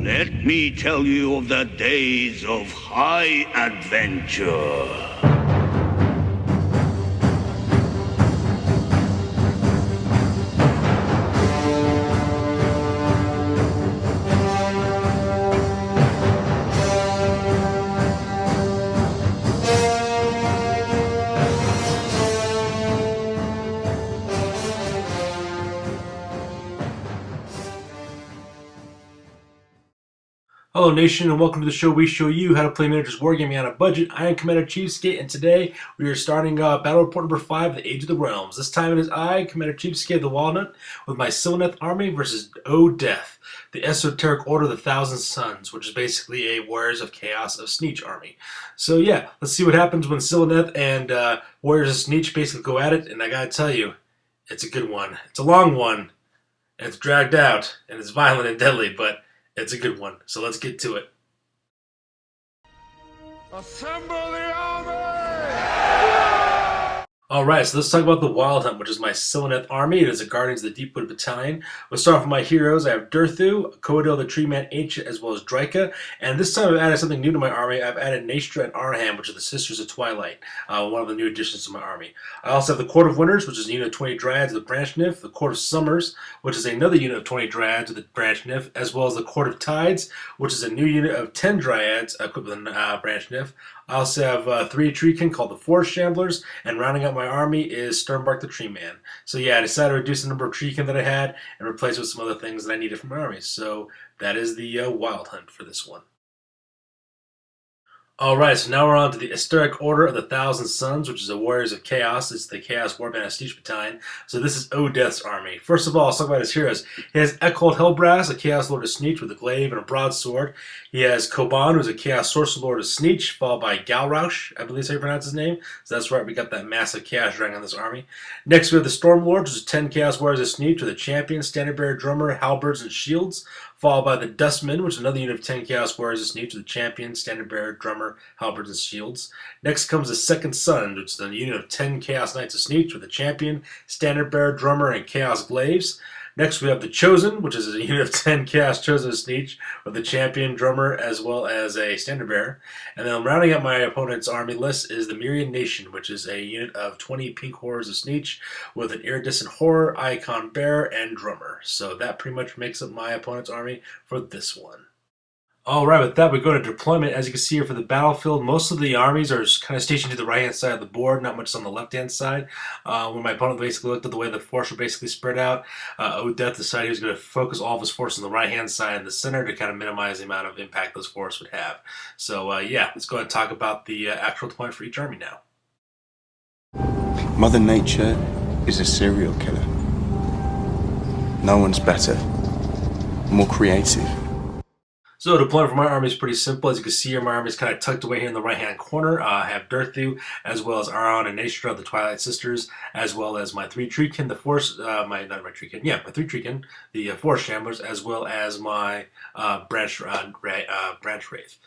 Let me tell you of the days of high adventure. Hello Nation, and welcome to the show. We show you how to play miniatures wargaming on a budget. I am Commander Cheapskate, and today we are starting Battle Report number 5, The Age of the Realms. This time it is I, Commander Cheapskate of the Walnut, with my Slyvaneth army versus O-Death, the Esoteric Order of the Thousand Suns, which is basically a Warriors of Chaos of Tzeentch army. So yeah, let's see what happens when Slyvaneth and Warriors of Tzeentch basically go at it, and I gotta tell you, it's a good one. It's a long one, and it's dragged out, and it's violent and deadly, but it's a good one, so let's get to it. Assemble the army! Alright, so let's talk about the Wild Hunt, which is my Slyvaneth army. It is a Guardians of the Deepwood Battalion. We'll start off with my heroes. I have Durthu, Coadil the Tree Man Ancient, as well as Dryka. And this time I've added something new to my army. I've added Naestra and Arham, which are the Sisters of Twilight, one of the new additions to my army. I also have the Court of Winters, which is a unit of 20 Dryads with Branch Nymph, the Court of Summers, which is another unit of 20 Dryads with a Branch Nymph, as well as the Court of Tides, which is a new unit of 10 Dryads equipped with a Branch Nymph. I also have 3 Treekin called the Forest Shamblers, and rounding out my army is Sternbark the Tree Man. So yeah, I decided to reduce the number of Treekin that I had and replace it with some other things that I needed for my army. So that is the Wild Hunt for this one. Alright, so now we're on to the Esoteric Order of the Thousand Suns, which is a Warriors of Chaos. It's the Chaos Warband of Tzeentch Battalion. So this is O-Death's army. First of all, let's talk about his heroes. He has Eckhold Hellbrass, a Chaos Lord of Tzeentch with a glaive and a broadsword. He has Koban, who's a Chaos Sorcerer Lord of Tzeentch, followed by Galrausch, I believe is how you pronounce his name. So that's right, we got that massive Chaos Dragon on this army. Next we have the Stormlord, which is 10 Chaos Warriors of Tzeentch with a champion, standard bearer, drummer, halberds, and shields. Followed by the Dustmen, which is another unit of 10 Chaos Warriors of Tzeentch with a champion, standard bearer, drummer, halberds, and shields. Next comes the Second Sun, which is a unit of 10 Chaos Knights of Tzeentch with a champion, standard bearer, drummer, and chaos glaives. Next we have the Chosen, which is a unit of 10 Chaos Chosen of Tzeentch with a champion, drummer, as well as a standard bearer. And then rounding out my opponent's army list is the Myriad Nation, which is a unit of 20 Pink Horrors of Tzeentch with an Iridescent Horror, Icon Bearer, and drummer. So that pretty much makes up my opponent's army for this one. Alright, with that we go to deployment. As you can see here for the battlefield, most of the armies are kind of stationed to the right hand side of the board, not much on the left hand side. When my opponent basically looked at the way the force were basically spread out, O-Death decided he was going to focus all of his force on the right hand side and the center to kind of minimize the amount of impact those forces would have. So yeah, let's go ahead and talk about the actual deployment for each army now. Mother Nature is a serial killer. No one's better, more creative. So deployment for my army is pretty simple. As you can see here, my army is kind of tucked away here in the right-hand corner. I have Durthu, as well as Aron and Naestra, the Twilight Sisters, as well as my 3 Treekin, my 3 Treekin, the Forest Shamblers, as well as my Branch Wraith.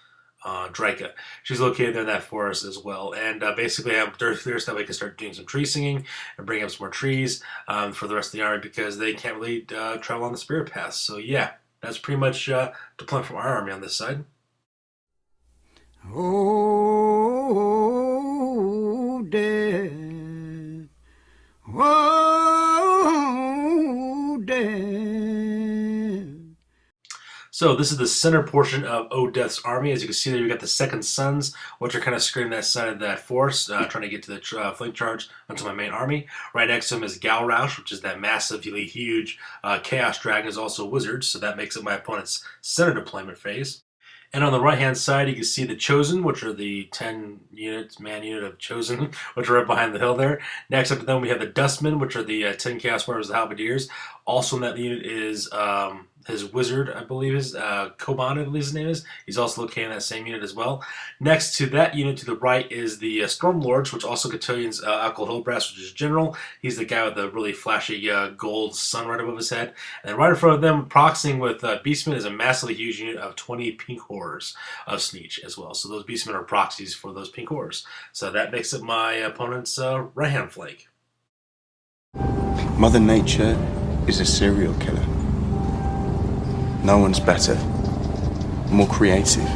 Dryka. She's located there in that forest as well. And basically I have Durthu so that way I can start doing some tree singing and bring up some more trees for the rest of the army because they can't really travel on the spirit paths. So yeah, that's pretty much deployment from our army on this side. Oh, death. Oh, death. So this is the center portion of O-Death's army. As you can see there, you got the Second Sons, which are kind of skirting that side of that force, trying to get to the flank charge onto my main army. Right next to him is Galrausch, which is that massively huge Chaos Dragon, is also a wizard, so that makes it my opponent's center deployment phase. And on the right-hand side, you can see the Chosen, which are the 10 man unit of Chosen, which are right behind the hill there. Next up to them, we have the Dustmen, which are the 10 Chaos Warriors, the Halberdiers. Also in that unit is his wizard, I believe is Koban, I believe his name is. He's also located in that same unit as well. Next to that unit to the right is the Stormlords, which also Cotillions Eckhold Hellbrass, which is General. He's the guy with the really flashy gold sun right above his head. And then right in front of them, proxying with Beastmen, is a massively huge unit of 20 Pink Horrors of Tzeentch as well. So those Beastmen are proxies for those Pink Horrors. So that makes up my opponent's right-hand flank. Mother Nature is a serial killer. No one's better, more creative.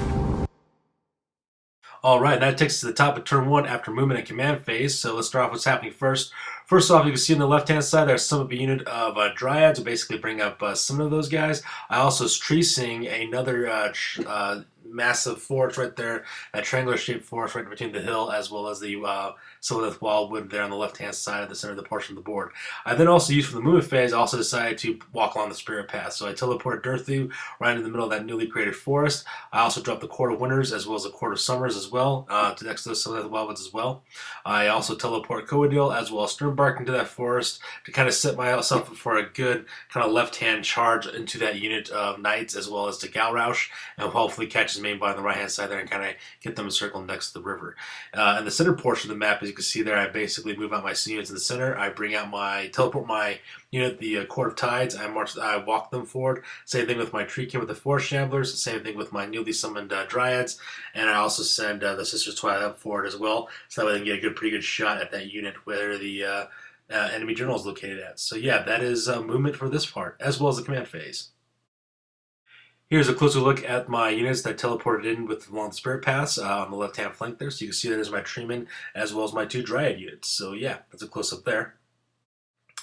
Alright, that takes us to the top of turn 1 after movement and command phase. So let's start off what's happening first. First off, you can see on the left-hand side there's some of a unit of Dryads, who basically bring up some of those guys. I also tree sing another massive forest right there, that triangular shaped forest right between the hill as well as the Slyvaneth wildwood there on the left-hand side of the center of the portion of the board. I then also used for the movement phase, I also decided to walk along the spirit path. So I teleported Durthu right in the middle of that newly created forest. I also dropped the Court of Winters as well as the Court of Summers as well, to next to the Slyvaneth wildwoods as well. I also teleport Coadil as well as Sternbark into that forest to kind of set myself up for a good kind of left-hand charge into that unit of knights as well as to Galrausch, and hopefully catch his main body on the right-hand side there and kind of get them circled next to the river. In the center portion of the map, as you can see there, I basically move out my units in the center. I bring out teleport my unit, the Court of Tides. I walk them forward. Same thing with my Tree King with the Forest Shamblers. Same thing with my newly summoned Dryads. And I also send the Sisters Twilight up forward as well, so that way they can get a pretty good shot at that unit where the enemy general is located at. So yeah, that is movement for this part, as well as the command phase. Here's a closer look at my units that teleported in along the spirit paths on the left-hand flank there. So you can see there's my Treeman as well as my 2 Dryad units. So yeah, that's a close-up there.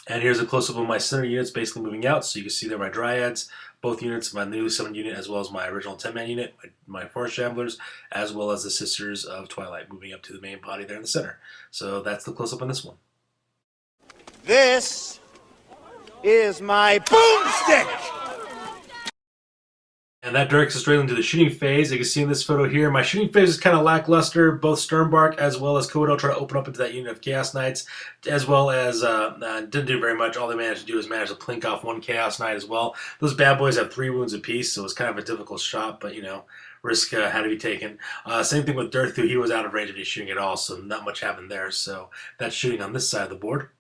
And here's a close-up of my center units basically moving out. So you can see there my Dryads, both units, my newly summoned unit as well as my original 10-man unit, my Forest Shamblers, as well as the Sisters of Twilight moving up to the main body there in the center. So that's the close-up on this one. This is my boomstick! And that directs us straight into the shooting phase. You can see in this photo here, my shooting phase is kind of lackluster. Both Sternbark as well as Kodo try to open up into that unit of Chaos Knights, as well as didn't do very much. All they managed to do is manage to plink off 1 Chaos Knight as well. Those bad boys have 3 wounds apiece, so it's kind of a difficult shot, but you know, risk had to be taken. Same thing with Durthu. He was out of range of any shooting at all, so not much happened there. So that's shooting on this side of the board.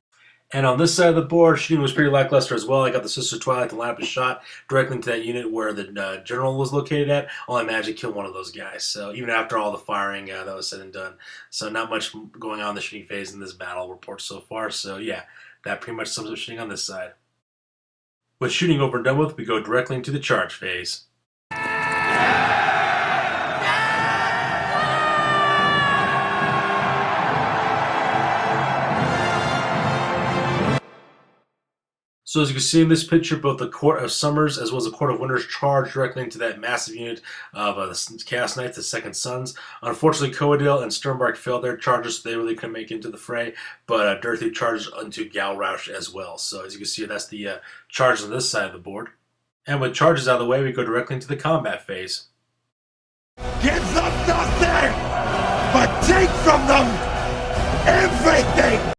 And on this side of the board, shooting was pretty lackluster as well. I got the Sister Twilight to line up a shot directly into that unit where the general was located at. Only managed to kill one of those guys. So even after all the firing that was said and done. So not much going on in the shooting phase in this battle report so far. So yeah, that pretty much sums up shooting on this side. With shooting over and done with, we go directly into the charge phase. So as you can see in this picture, both the Court of Summers as well as the Court of Winters charge directly into that massive unit of the Chaos Knights, the Second Sons. Unfortunately, Coadil and Sternbark failed their charges, so they really couldn't make it into the fray, but Durthu charged into Galrausch as well. So as you can see, that's the charge on this side of the board. And with charges out of the way, we go directly into the combat phase. Give them nothing, but take from them everything!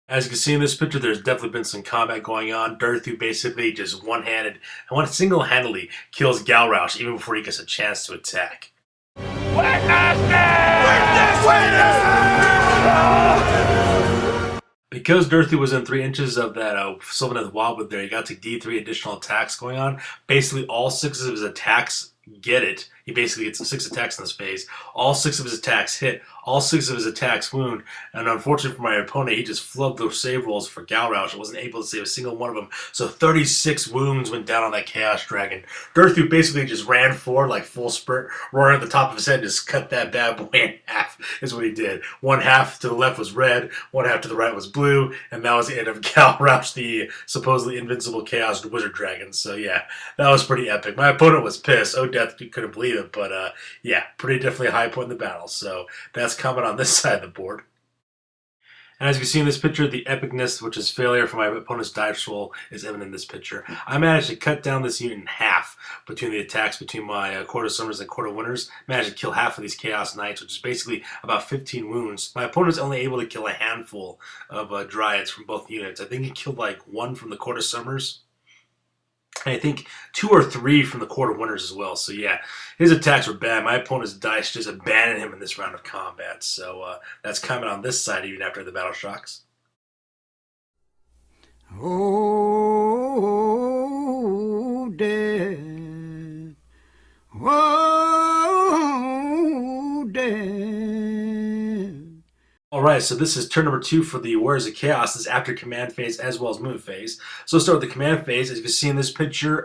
As you can see in this picture, there's definitely been some combat going on. Durthu basically just single-handedly kills Galrausch even before he gets a chance to attack. Because Durthu was in 3 inches of that Sylvaneth wildwood there, he got to D3 additional attacks going on. Basically, all 6 of his attacks get it. He basically gets 6 attacks in this phase. All 6 of his attacks hit. All 6 of his attacks wound. And unfortunately for my opponent, he just flubbed those save rolls for Galrausch. I wasn't able to save a single one of them. So 36 wounds went down on that Chaos Dragon. Durthu basically just ran forward like full spurt, roaring at the top of his head, and just cut that bad boy in half is what he did. 1 half to the left was red, 1 half to the right was blue, and that was the end of Galrausch, the supposedly invincible Chaos Wizard Dragon. So yeah, that was pretty epic. My opponent was pissed. Oh, death, couldn't believe it. But yeah, pretty definitely a high point in the battle. So that's coming on this side of the board. And as you can see in this picture, the epicness, which is failure for my opponent's dice roll, is evident in this picture. I managed to cut down this unit in half between the attacks between my Court of Summers and Court of Winters. Managed to kill half of these Chaos Knights, which is basically about 15 wounds. My opponent's only able to kill a handful of Dryads from both units. I think he killed like 1 from the Court of Summers. And I think 2 or 3 from the Court of Winters as well. So yeah, his attacks were bad. My opponent's dice just abandoned him in this round of combat. So that's coming on this side even after the battle shocks. Oh, death. Oh, death. Alright, so this is turn number 2 for the Warriors of Chaos. This is after command phase as well as movement phase. So let's start with the command phase. As you can see in this picture,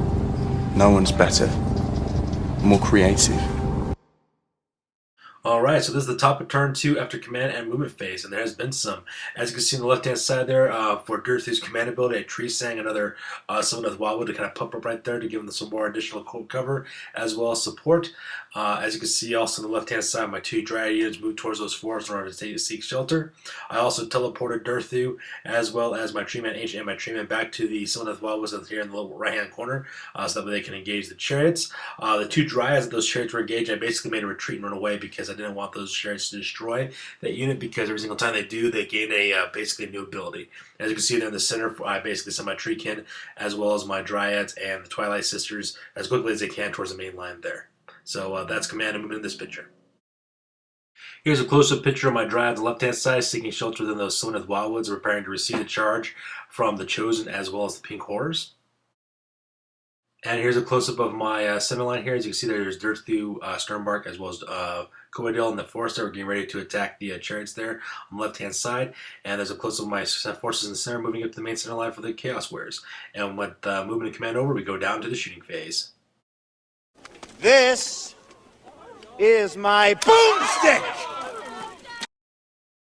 No one's better, more creative. Alright, so this is the top of turn 2 after command and movement phase, and there has been some. As you can see on the left-hand side there, for Dirthu's command ability, a tree sang another Slyvaneth Wildwood to kind of pump up right there to give them some more additional cover, as well as support. As you can see also on the left-hand side, my 2 Dryad units moved towards those forests in order to seek shelter. I also teleported Dirthu, as well as my Treeman H and my Treeman back to the Slyvaneth Wildwoods that's here in the lower right-hand corner, so that way they can engage the chariots. The 2 Dryads that those chariots were engaged, I basically made a retreat and run away because I didn't want those chariots to destroy that unit, because every single time they do, they gain a basically a new ability. As you can see there in the center, I basically sent my Treekin as well as my Dryads and the Twilight Sisters as quickly as they can towards the main line there. So that's command and movement in this picture. Here's a close-up picture of my Dryad on the left-hand side, seeking shelter within those Slyvaneth Wildwoods, preparing to receive a charge from the Chosen as well as the Pink Horrors. And here's a close-up of my semi-line here. As you can see there's Dirthu, Sternbark, as well as Coadil in the forest there. We're getting ready to attack the chariots there on the left-hand side. And there's a close-up of my forces in the center moving up to the main center line for the Chaos Warriors. And with movement and command over, we go down to the shooting phase. This is my boomstick!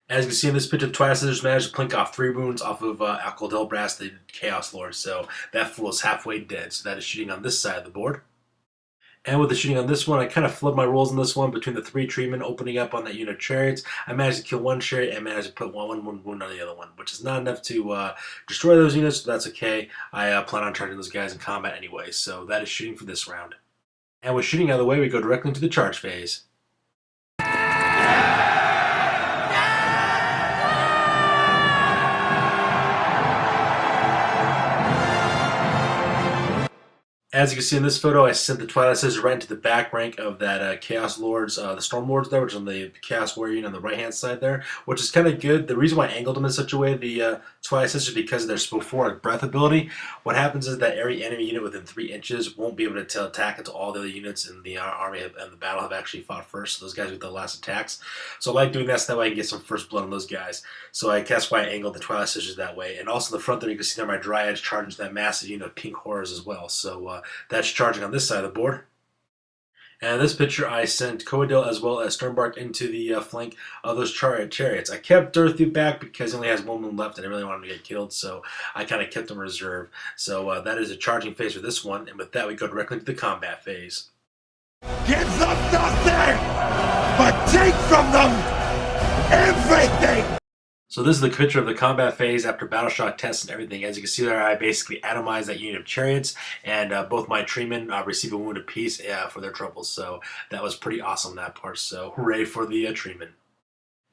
As you can see in this picture, the Twilight Sisters managed to plink off 3 wounds off of Alkal Delbras, the Chaos Lord, so that fool is halfway dead. So that is shooting on this side of the board. And with the shooting on this one, I kind of flipped my roles in this one between the 3 treatment opening up on that unit of chariots. I managed to kill 1 chariot and managed to put one wound on the other one, which is not enough to destroy those units, but that's okay. I plan on charging those guys in combat anyway, so that is shooting for this round. And with shooting out of the way, we go directly into the charge phase. As you can see in this photo, I sent the Twilight Sisters right into the back rank of that Chaos Lords, the Storm Lords there, which is on the Chaos Warrior unit on the right-hand side there, which is kind of good. The reason why I angled them in such a way, the Twilight Sisters, because of their Spoforic Breath ability. What happens is that every enemy unit within 3 inches won't be able to attack until all the other units in the army and the battle have actually fought first. So those guys get the last attacks. So I like doing that so that way I can get some first blood on those guys. So that's why I angled the Twilight Sisters that way. And also in the front there, you can see there my Dryads charging to that massive unit of Pink Horrors as well. So that's charging on this side of the board. And in this picture, I sent Coadil as well as Sternbark into the flank of those chariots. I kept Dirthu back because he only has 1 wound left and I really want him to get killed, so I kind of kept him in reserve. So that is a charging phase for this one, and with that we go directly to the combat phase. Give them nothing, but take from them everything! So this is the picture of the combat phase after battle shock tests and everything. As you can see there, I basically atomized that unit of chariots, and both my treemen receive a wound apiece for their troubles. So that was pretty awesome, that part. So hooray for the treemen.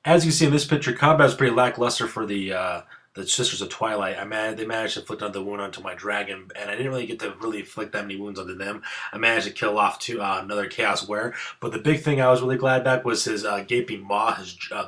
As you can see in this picture, combat is pretty lackluster for the Sisters of Twilight. They managed to inflict another wound onto my dragon, and I didn't really get to really inflict that many wounds onto them. I managed to kill off another Chaos Wearer, but the big thing I was really glad about was his gaping maw,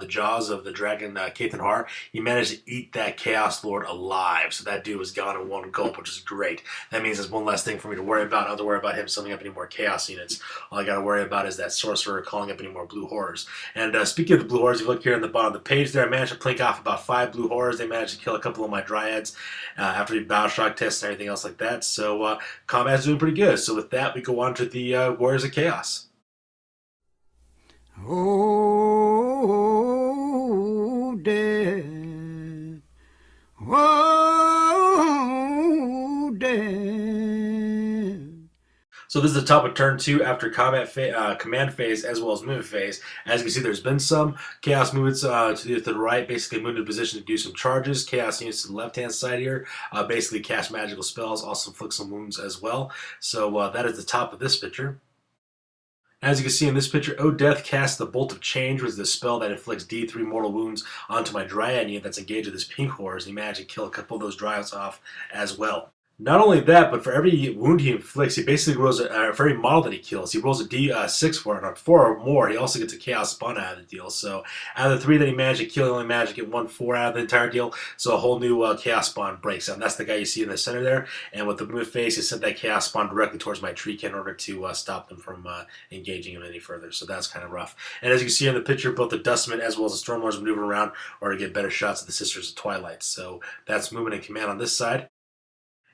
the jaws of the dragon Cathan Har. He managed to eat that Chaos Lord alive, so that dude was gone in 1 gulp, which is great. That means there's one less thing for me to worry about. I don't have to worry about him summoning up any more Chaos units. All I got to worry about is that Sorcerer calling up any more Blue Horrors. And speaking of the Blue Horrors, if you look here on the bottom of the page there, I managed to plink off about 5 Blue Horrors. They managed to kill a couple of my Dryads after the battle shock tests and everything else like that. So combat's doing pretty good. So with that, we go on to the Warriors of Chaos. Oh, death. Oh, death. So this is the top of turn 2 after command phase as well as movement phase. As you can see, there's been some Chaos movements to the right, basically moved into position to do some charges. Chaos units to the left-hand side here, basically cast magical spells, also inflict some wounds as well. So that is the top of this picture. As you can see in this picture, O Death casts the Bolt of Change, which is the spell that inflicts D3 mortal wounds onto my Dryad unit that's engaged with this Pink Horrors. He managed to kill a couple of those Dryads off as well. Not only that, but for every wound he inflicts, he basically rolls for every model that he kills, he rolls a D6 for it. On 4 or more, he also gets a Chaos Spawn out of the deal. So out of the 3 that he managed to kill, he only managed to get 1 4 out of the entire deal. So a whole new Chaos Spawn breaks out. And that's the guy you see in the center there. And with the movement phase, he sent that Chaos Spawn directly towards my Treekin in order to stop them from engaging him any further. So that's kind of rough. And as you can see in the picture, both the Dustmen as well as the Stormlords maneuver around in order to get better shots of the Sisters of Twilight. So that's movement and command on this side.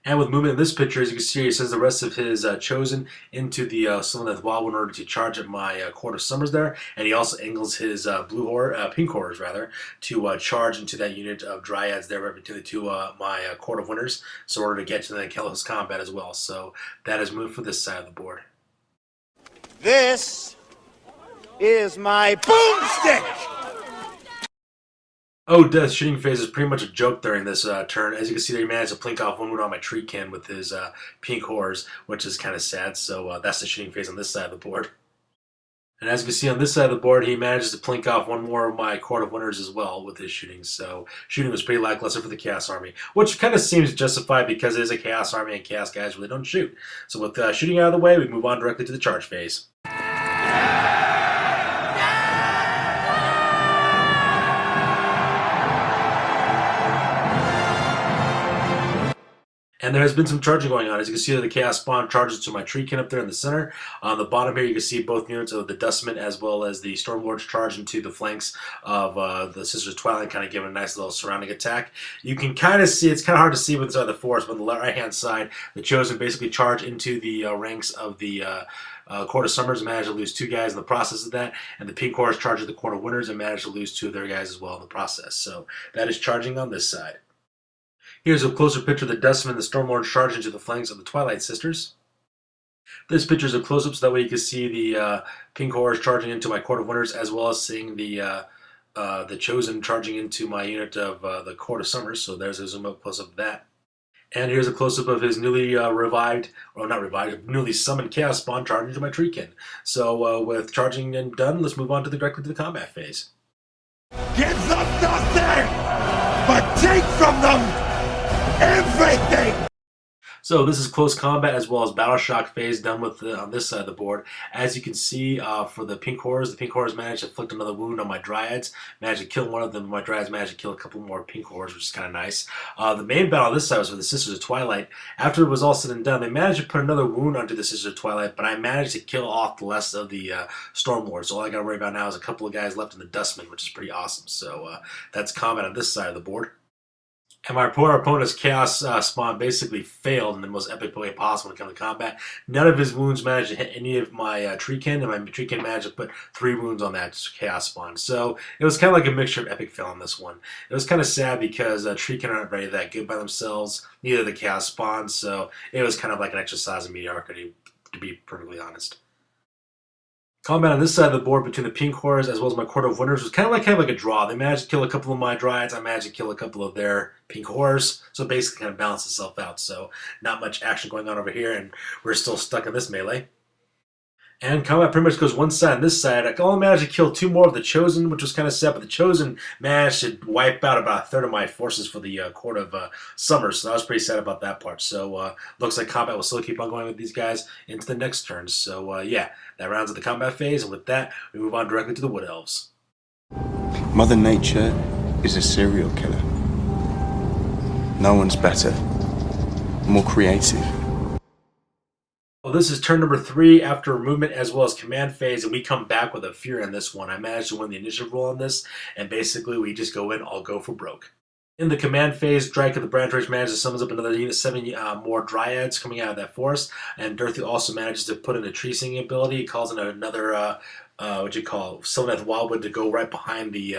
And with movement in this picture, as you can see, he sends the rest of his Chosen into the Slyvaneth Wildwood in order to charge at my Court of Summers there. And he also angles his pink horrors, rather, to charge into that unit of Dryads there right between the two my Court of Winters, so in order to get to the Kellos combat as well. So that is moved for this side of the board. This is my boomstick! Oh, Death's shooting phase is pretty much a joke during this turn. As you can see, there, he managed to plink off one wound on my Treekin with his pink horrors, which is kind of sad. So that's the shooting phase on this side of the board. And as you can see on this side of the board, he manages to plink off one more of my Court of Winters as well with his shooting. So shooting was pretty lackluster for the Chaos Army, which kind of seems justified because it is a Chaos Army and Chaos guys really don't shoot. So with shooting out of the way, we move on directly to the charge phase. And there has been some charging going on. As you can see, the Chaos Spawn charges to my Treekin up there in the center. On the bottom here, you can see both units of the Dustman as well as the Stormlords charge into the flanks of the Sisters of Twilight, kind of giving a nice little surrounding attack. You can kind of see, it's kind of hard to see with inside the forest, but on the right-hand side, the Chosen basically charge into the ranks of the Court of Summers and managed to lose 2 guys in the process of that. And the Pink Horse charges the Court of Winters and managed to lose 2 of their guys as well in the process. So that is charging on this side. Here's a closer picture of the Dustman and the Stormlord charge into the flanks of the Twilight Sisters. This picture is a close-up so that way you can see the Pink Horrors charging into my Court of Winters as well as seeing the Chosen charging into my unit of the Court of Summers. So there's a zoom-up close-up of that. And here's a close-up of his newly newly summoned Chaos Spawn charging into my Treekin. So with charging and done, let's move on directly to the combat phase. Give them nothing, but take from them everything! So this is close combat as well as battle shock phase done with on this side of the board. As you can see, for the Pink Horrors managed to inflict another wound on my Dryads. Managed to kill one of them. My Dryads managed to kill a couple more Pink Horrors, which is kind of nice. The main battle on this side was for the Sisters of Twilight. After it was all said and done, they managed to put another wound onto the Sisters of Twilight, but I managed to kill off the rest of the Stormlords. So all I got to worry about now is a couple of guys left in the Dustman, which is pretty awesome. So that's combat on this side of the board. And my poor opponent's Chaos Spawn basically failed in the most epic way possible when it comes to combat. None of his wounds managed to hit any of my Treekin, and my Treekin managed to put 3 wounds on that Chaos Spawn. So it was kind of like a mixture of epic fail on this one. It was kind of sad because Treekin aren't very that good by themselves, neither the Chaos Spawn, so it was kind of like an exercise in mediocrity, to be perfectly honest. Combat on this side of the board between the Pink Horrors as well as my Court of Winters was kind of like a draw. They managed to kill a couple of my Dryads. I managed to kill a couple of their Pink Horrors. So it basically kind of balanced itself out. So not much action going on over here, and we're still stuck in this melee. And combat pretty much goes one side and this side. I only managed to kill 2 more of the Chosen, which was kind of sad, but the Chosen managed to wipe out about a third of my forces for the Court of Summers, so I was pretty sad about that part. So looks like combat will still keep on going with these guys into the next turn. So yeah, that rounds up the combat phase, and with that, we move on directly to the Wood Elves. Mother Nature is a serial killer. No one's better, more creative. Well, this is turn number 3 after movement as well as command phase, and we come back with a Fury on this one. I managed to win the initiative roll on this, and basically we just go in, all go for broke. In the command phase, Drake of the Branch Ridge manages to summons up another unit, 7 more Dryads coming out of that forest, and Dorothy also manages to put in a tree singing ability. He calls in another Sylvaneth Wildwood to go right behind the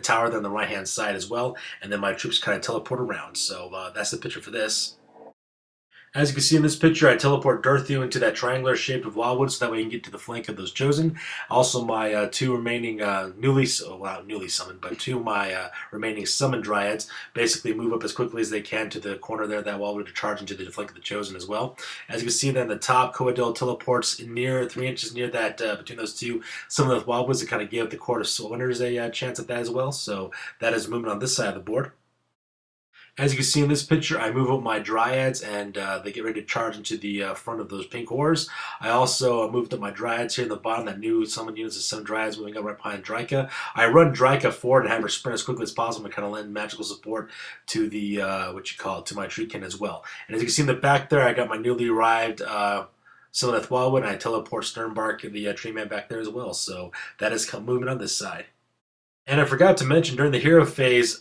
tower there on the right-hand side as well, and then my troops kind of teleport around. So that's the picture for this. As you can see in this picture, I teleport Darthu into that triangular shape of Wildwood so that way you can get to the flank of those Chosen. Also, my 2 remaining newly summoned, but 2 of my remaining summoned Dryads basically move up as quickly as they can to the corner there of that Wildwood to charge into the flank of the Chosen as well. As you can see, then the top Coadil teleports near 3 inches near that between those 2 Sylvaneth Wildwoods to kind of give the Court of Winters a chance at that as well. So that is movement on this side of the board. As you can see in this picture, I move up my Dryads, and they get ready to charge into the front of those Pink Horrors. I also moved up my Dryads here in the bottom, that new summoned units of 7 Dryads moving up right behind Dryka. I run Dryka forward and have her sprint as quickly as possible to kind of lend magical support to the, to my Treekin as well. And as you can see in the back there, I got my newly arrived Sylvaneth Wildwood, and I teleport Sternbark, the Tree Man, back there as well. So that is movement on this side. And I forgot to mention during the hero phase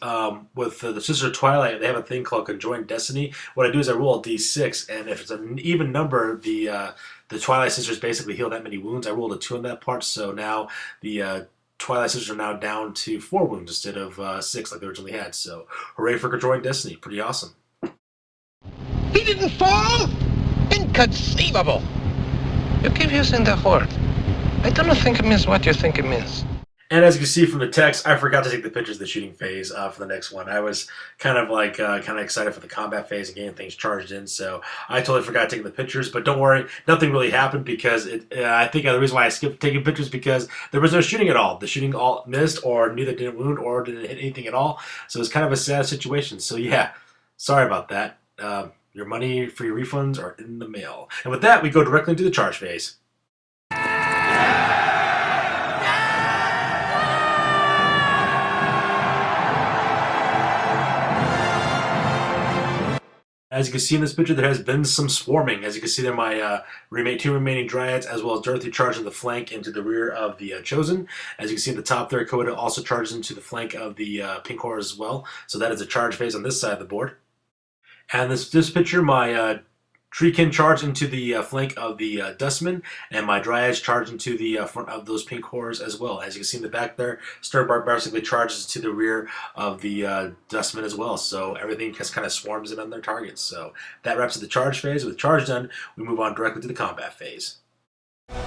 with the Sister Twilight, they have a thing called Conjoined Destiny. What I do is I roll a d6, and if it's an even number, the Twilight Sisters basically heal that many wounds. I rolled a 2 on that part, so now the Twilight Sisters are now down to 4 wounds instead of 6 like they originally had. So hooray for Conjoined Destiny. Pretty awesome. He didn't fall? Inconceivable. You keep using that word. I don't think it means what you think it means. And as you can see from the text, I forgot to take the pictures of the shooting phase for the next one. I was kind of excited for the combat phase and getting things charged in, so I totally forgot taking the pictures. But don't worry, nothing really happened because I think the reason why I skipped taking pictures because there was no shooting at all. The shooting all missed, or neither didn't wound, or didn't hit anything at all. So it's kind of a sad situation. So yeah, sorry about that. Your money for your refunds are in the mail. And with that, we go directly into the charge phase. As you can see in this picture, there has been some swarming. As you can see there, my 2 remaining Dryads, as well as Dorothy charging the flank into the rear of the Chosen. As you can see in the top there, Coda also charges into the flank of the Pink Horrors as well. So that is a charge phase on this side of the board. And this picture, my Treekin charge into the flank of the Dustmen, and my Dryads charge into the front of those Pink Horrors as well. As you can see in the back there, Sternbark basically charges to the rear of the Dustmen as well. So everything just kind of swarms in on their targets. So that wraps up the charge phase. With charge done, we move on directly to the combat phase.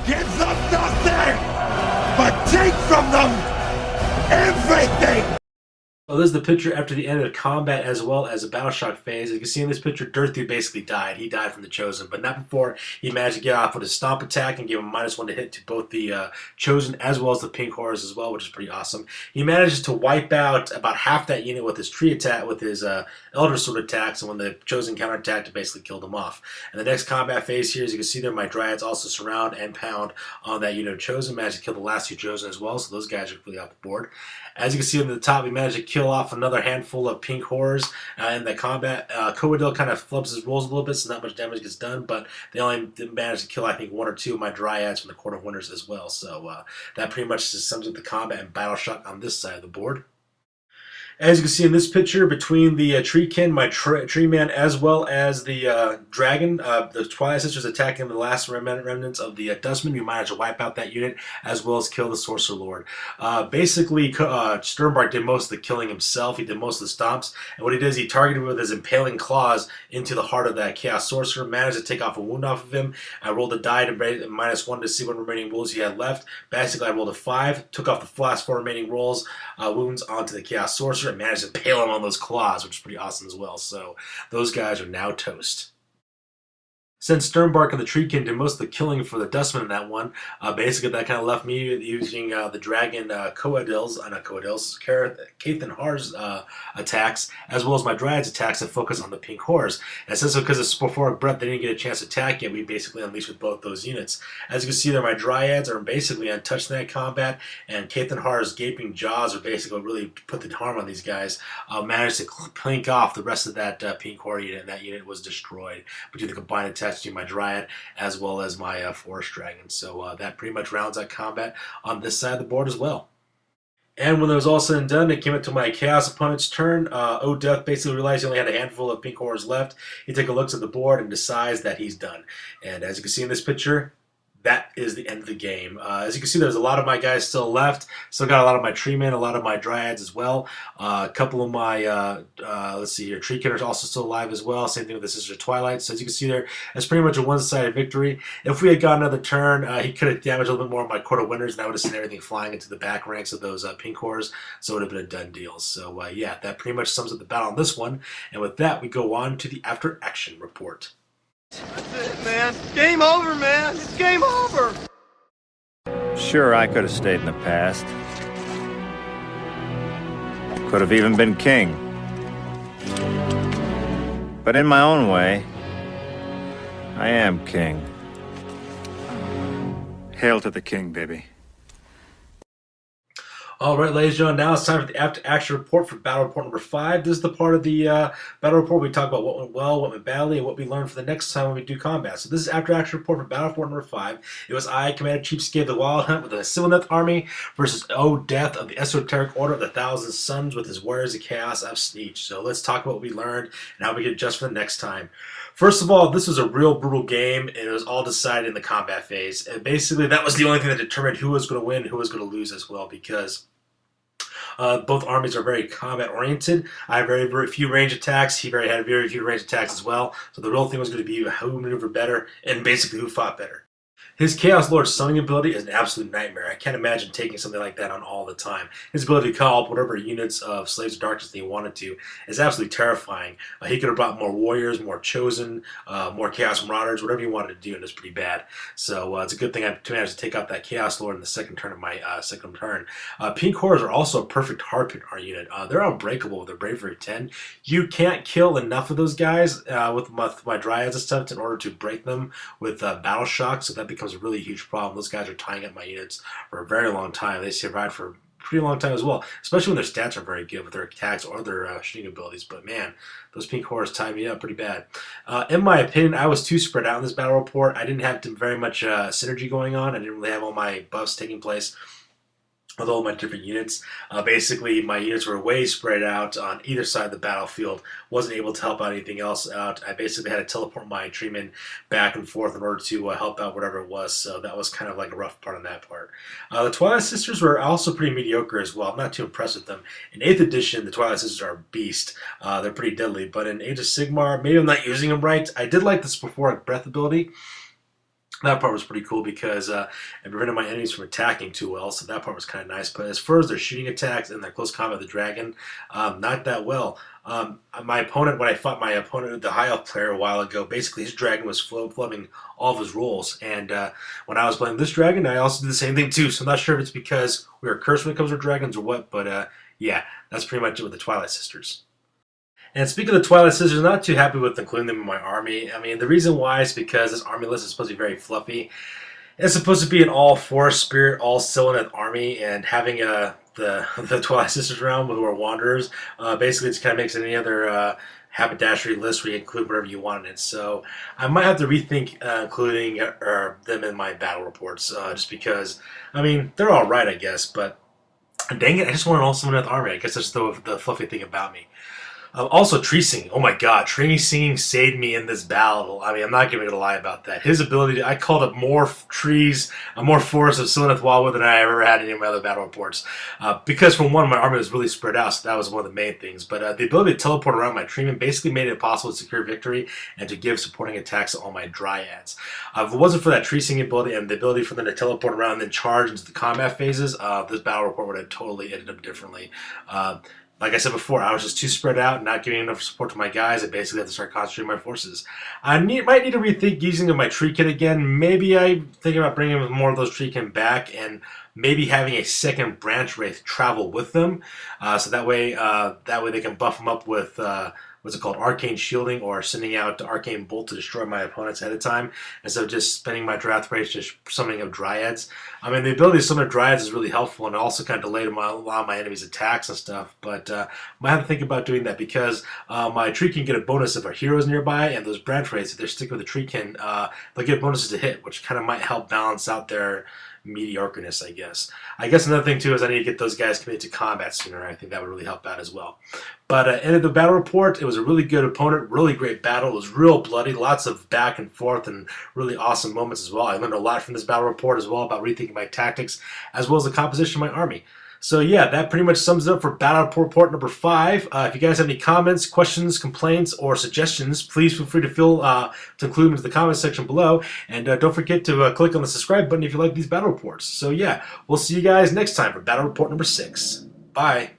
Give them nothing, but take from them everything! Well, this is the picture after the end of combat as well as a battle shock phase. As you can see in this picture, Dirthu basically died. He died from the Chosen, but not before he managed to get off with a stomp attack and give him -1 to hit to both the Chosen as well as the Pink Horrors as well, which is pretty awesome. He manages to wipe out about half that unit with his tree attack, with his Elder Sword attacks, and when the Chosen counterattacked, it basically killed him off. And the next combat phase here, as you can see there, my Dryads also surround and pound on that unit of Chosen, managed to kill the last 2 Chosen as well, so those guys are completely off the board. As you can see on the top, we managed to kill off another handful of Pink Horrors in the combat. Coadil kind of flubs his rolls a little bit, so not much damage gets done, but they only managed to kill, I think, 1 or 2 of my Dryads from the Court of Wonders as well. So that pretty much just sums up the combat and battle shock on this side of the board. As you can see in this picture, between the Treekin, my Tree Man, as well as the Dragon, the Twilight Sisters attacking the last remnants of the Dustmen, you managed to wipe out that unit, as well as kill the Sorcerer Lord. Basically, Sternbark did most of the killing himself. He did most of the stomps, and what he did is he targeted with his impaling claws into the heart of that Chaos Sorcerer, managed to take off a wound off of him. I rolled a die to -1 to see what remaining wounds he had left. Basically, I rolled a 5, took off the last 4 remaining wounds onto the Chaos Sorcerer, and managed to impale him on those claws, which is pretty awesome as well. So those guys are now toast. Since Sternbark and the Treekin did most of the killing for the Dustmen in that one, basically that kind of left me using the Dragon Cathan Har's attacks, as well as my Dryad's attacks that focus on the Pink Horrors. And since because of Sporific Breath, they didn't get a chance to attack yet, we basically unleashed with both those units. As you can see there, my Dryads are basically untouched in that combat, and Cathan Har's gaping jaws are basically really put the harm on these guys. Managed to clink off the rest of that Pink Horror unit, and that unit was destroyed between the combined attacks to my Dryad as well as my Forest Dragon. So that pretty much rounds out combat on this side of the board as well. And when that was all said and done, it came up to my Chaos opponent's turn. Death basically realized he only had a handful of Pink Horrors left. He takes a look at the board and decides that he's done. And as you can see in this picture, that is the end of the game. As you can see, there's a lot of my guys still left. Still got a lot of my Tree Men, a lot of my Dryads as well. A couple of my, let's see here, Treekin are also still alive as well. Same thing with the Sister Twilight. So as you can see there, it's pretty much a one-sided victory. If we had got another turn, he could have damaged a little bit more of my Court of Wonders, and I would have sent everything flying into the back ranks of those Pink Horrors. So it would have been a done deal. So yeah, that pretty much sums up the battle on this one. And with that, we go on to the after-action report. That's it, man. Game over, man. It's game over. Sure, I could have stayed in the past. Could have even been king. But in my own way, I am king. Hail to the king, baby. All right, ladies and gentlemen, now it's time for the after action report for battle report number 5. This is the part of the battle report we talk about what went well, what went badly, and what we learned for the next time when we do combat. So this is after action report for battle report number 5. It was I, Commander Cheapskate of the Wild Hunt with the Slyvaneth army versus O Death of the Esoteric Order of the Thousand Suns with his Warriors of Chaos of Tzeentch. So let's talk about what we learned and how we can adjust for the next time. First of all, this was a real brutal game, and it was all decided in the combat phase. And basically, that was the only thing that determined who was going to win and who was going to lose as well, because both armies are very combat-oriented. I have very, very few range attacks. He had very few range attacks as well. So the real thing was going to be who maneuvered better and basically who fought better. His Chaos Lord summoning ability is an absolute nightmare. I can't imagine taking something like that on all the time. His ability to call up whatever units of Slaves of Darkness that he wanted to is absolutely terrifying. He could have brought more Warriors, more Chosen, more Chaos Marauders, whatever he wanted to do, and it's pretty bad. So it's a good thing I managed to take out that Chaos Lord in the second turn of my second turn. Pink Horrors are also a perfect hard hit unit. They're unbreakable with their Bravery 10. You can't kill enough of those guys with my Dryads and stuff in order to break them with Battle Shock, so that becomes a really huge problem. Those guys are tying up my units for a very long time. They survived for a pretty long time as well, especially when their stats are very good with their attacks or their shooting abilities. But man, those Pink Horrors tied me up pretty bad. In my opinion, I was too spread out in this battle report. I didn't have very much synergy going on. I didn't really have all my buffs taking place with all my different units. Basically, my units were way spread out on either side of the battlefield. Wasn't able to help out anything else out. I basically had to teleport my treatment back and forth in order to help out whatever it was. So that was kind of like a rough part on that part. The Twilight Sisters were also pretty mediocre as well. I'm not too impressed with them. In 8th edition, the Twilight Sisters are a beast. They're pretty deadly. But in Age of Sigmar, maybe I'm not using them right. I did like the Sphoric Breath ability. That part was pretty cool because it prevented my enemies from attacking too well, so that part was kind of nice. But as far as their shooting attacks and their close combat with the dragon, not that well. My opponent, when I fought my opponent, the high elf player a while ago, basically his dragon was flubbing all of his rolls. And when I was playing this dragon, I also did the same thing too. So I'm not sure if it's because we are cursed when it comes to dragons or what, but yeah, that's pretty much it with the Twilight Sisters. And speaking of the Twilight Sisters, I'm not too happy with including them in my army. I mean, the reason why is because this army list is supposed to be very fluffy. It's supposed to be an all-forest spirit, all-Sylvaneth army, and having the Twilight Sisters around with our Wanderers, basically it kind of makes it any other haberdashery list where you include whatever you want in it. So I might have to rethink including them in my battle reports, just because, I mean, they're all right, I guess, but dang it, I just want an all-Sylvaneth army. I guess that's the fluffy thing about me. Also, tree singing. Oh my god, tree singing saved me in this battle. I mean, I'm not even going to lie about that. His ability, I called up more trees, more forests of Sylvaneth Wildwood than I ever had in any of my other battle reports. Because, for one, my army was really spread out, so that was one of the main things. But the ability to teleport around my treeman basically made it possible to secure victory and to give supporting attacks to all my Dryads. If it wasn't for that tree singing ability and the ability for them to teleport around and then charge into the combat phases, this battle report would have totally ended up differently. Like I said before, I was just too spread out, not giving enough support to my guys. I basically had to start concentrating my forces. I might need to rethink using my tree kit again. Maybe I'm thinking about bringing more of those tree kit back and maybe having a second branch wraith travel with them, so that way they can buff them up with what's it called, arcane shielding, or sending out arcane bolt to destroy my opponents ahead of time, instead of just spending my draft race just summoning of Dryads. I mean, the ability to summon Dryads is really helpful, and also kind of delayed a lot of my enemies' attacks and stuff. But I might have to think about doing that because my tree can get a bonus if our heroes nearby, and those branch rates, if they're sticking with the tree can, they'll get bonuses to hit, which kind of might help balance out their mediocreness, I guess. I guess another thing too is I need to get those guys committed to combat sooner. I think that would really help out as well. But end of the battle report, it was a really good opponent, really great battle. It was real bloody, lots of back and forth and really awesome moments as well. I learned a lot from this battle report as well about rethinking my tactics as well as the composition of my army. So yeah, that pretty much sums it up for battle report number 5. If you guys have any comments, questions, complaints, or suggestions, please feel free to include them into the comment section below. And don't forget to click on the subscribe button if you like these battle reports. So yeah, we'll see you guys next time for battle report number 6. Bye.